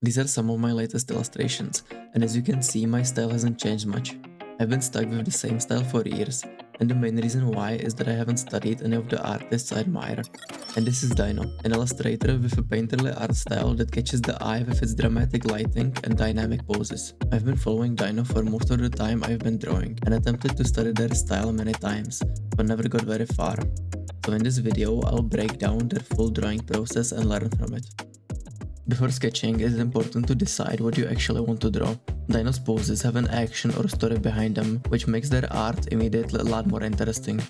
These are some of my latest illustrations, and as you can see, my style hasn't changed much. I've been stuck with the same style for years, and the main reason why is that I haven't studied any of the artists I admire. And this is Dino, an illustrator with a painterly art style that catches the eye with its dramatic lighting and dynamic poses. I've been following Dino for most of the time I've been drawing, and attempted to study their style many times, but never got very far. So in this video, I'll break down their full drawing process and learn from it. Before sketching, it is important to decide what you actually want to draw. Dino's poses have an action or story behind them, which makes their art immediately a lot more interesting.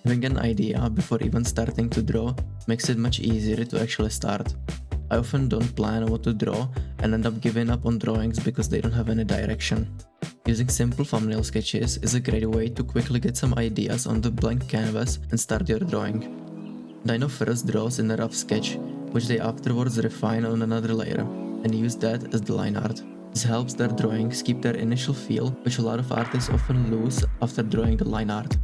Having an idea before even starting to draw makes it much easier to actually start. I often don't plan what to draw and end up giving up on drawings because they don't have any direction. Using simple thumbnail sketches is a great way to quickly get some ideas on the blank canvas and start your drawing. Dino first draws in a rough sketch, which they afterwards refine on another layer, and use that as the line art. This helps their drawings keep their initial feel, which a lot of artists often lose after drawing the line art.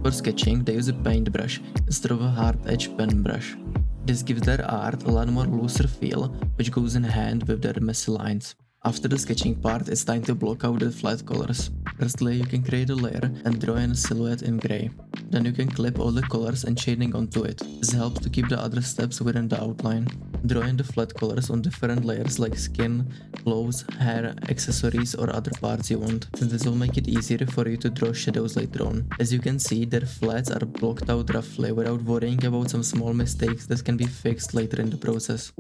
For sketching, they use a paintbrush instead of a hard-edged pen brush. This gives their art a lot more looser feel, which goes in hand with their messy lines. After the sketching part, it's time to block out the flat colors. Firstly, you can create a layer and draw in a silhouette in grey. Then you can clip all the colors and shading onto it. This helps to keep the other steps within the outline. Draw in the flat colors on different layers like skin, clothes, hair, accessories or other parts you want, since this will make it easier for you to draw shadows later on. As you can see, their flats are blocked out roughly without worrying about some small mistakes that can be fixed later in the process.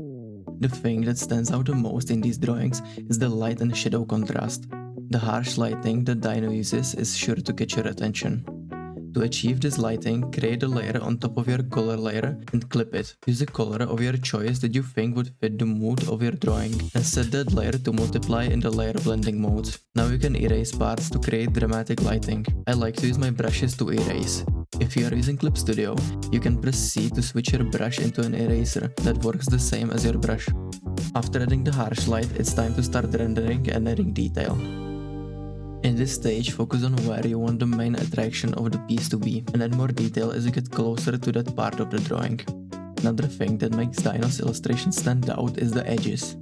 The thing that stands out the most in these drawings is the light and shadow contrast. The harsh lighting that Dino uses is sure to catch your attention. To achieve this lighting, create a layer on top of your color layer and clip it. Use a color of your choice that you think would fit the mood of your drawing and set that layer to multiply in the layer blending mode. Now you can erase parts to create dramatic lighting. I like to use my brushes to erase. If you are using Clip Studio, you can press C to switch your brush into an eraser that works the same as your brush. After adding the harsh light, it's time to start rendering and adding detail. In this stage, focus on where you want the main attraction of the piece to be, and add more detail as you get closer to that part of the drawing. Another thing that makes Dino's illustrations stand out is the edges.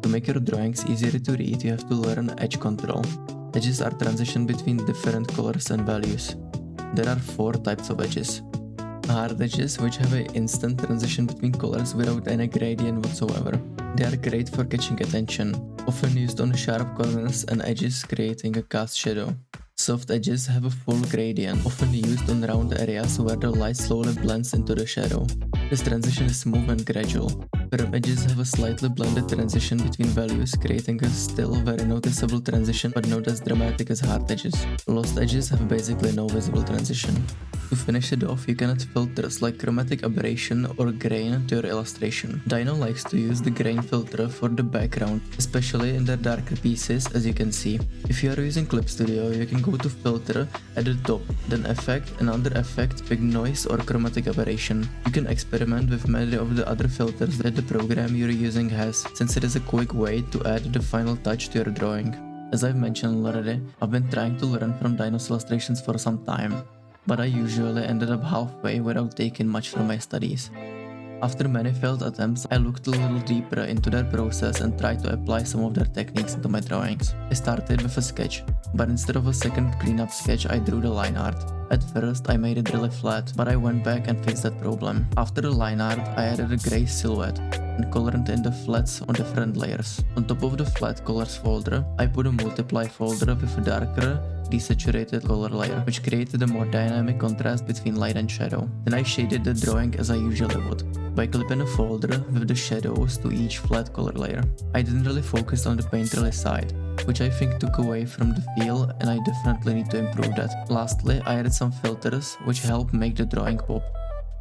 To make your drawings easier to read, you have to learn edge control. Edges are transition between different colors and values. There are 4 types of edges. Hard edges, which have an instant transition between colors without any gradient whatsoever. They are great for catching attention, often used on sharp corners and edges creating a cast shadow. Soft edges have a full gradient, often used on round areas where the light slowly blends into the shadow. This transition is smooth and gradual. Firm edges have a slightly blended transition between values, creating a still very noticeable transition but not as dramatic as hard edges. Lost edges have basically no visible transition. To finish it off, you can add filters like chromatic aberration or grain to your illustration. Dino likes to use the grain filter for the background, especially in their darker pieces, as you can see. If you are using Clip Studio, you can go to Filter at the top, then Effect, and under Effect pick Noise or Chromatic Aberration. You can experiment with many of the other filters that the program you're using has, since it is a quick way to add the final touch to your drawing. As I've mentioned already, I've been trying to learn from Dino's illustrations for some time, but I usually ended up halfway without taking much from my studies. After many failed attempts, I looked a little deeper into their process and tried to apply some of their techniques into my drawings. I started with a sketch, but instead of a second cleanup sketch, I drew the line art. At first, I made it really flat, but I went back and fixed that problem. After the line art, I added a grey silhouette and colored in the flats on different layers. On top of the flat colors folder, I put a multiply folder with a darker, desaturated color layer, which created a more dynamic contrast between light and shadow. Then I shaded the drawing as I usually would, by clipping a folder with the shadows to each flat color layer. I didn't really focus on the painterly side, which I think took away from the feel, and I definitely need to improve that. Lastly, I added some filters, which help make the drawing pop.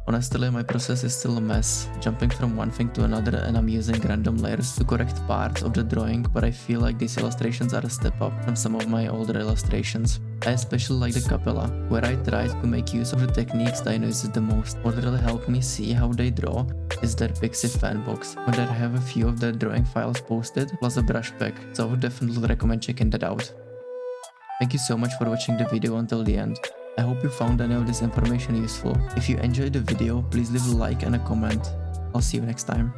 Honestly, my process is still a mess, jumping from one thing to another, and I'm using random layers to correct parts of the drawing, but I feel like these illustrations are a step up from some of my older illustrations. I especially like the Capella, where I tried to make use of the techniques Dino uses the most. What really helped me see how they draw is their Pixie fan box, where I have a few of their drawing files posted, plus a brush pack, so I would definitely recommend checking that out. Thank you so much for watching the video until the end. I hope you found any of this information useful. If you enjoyed the video, please leave a like and a comment. I'll see you next time.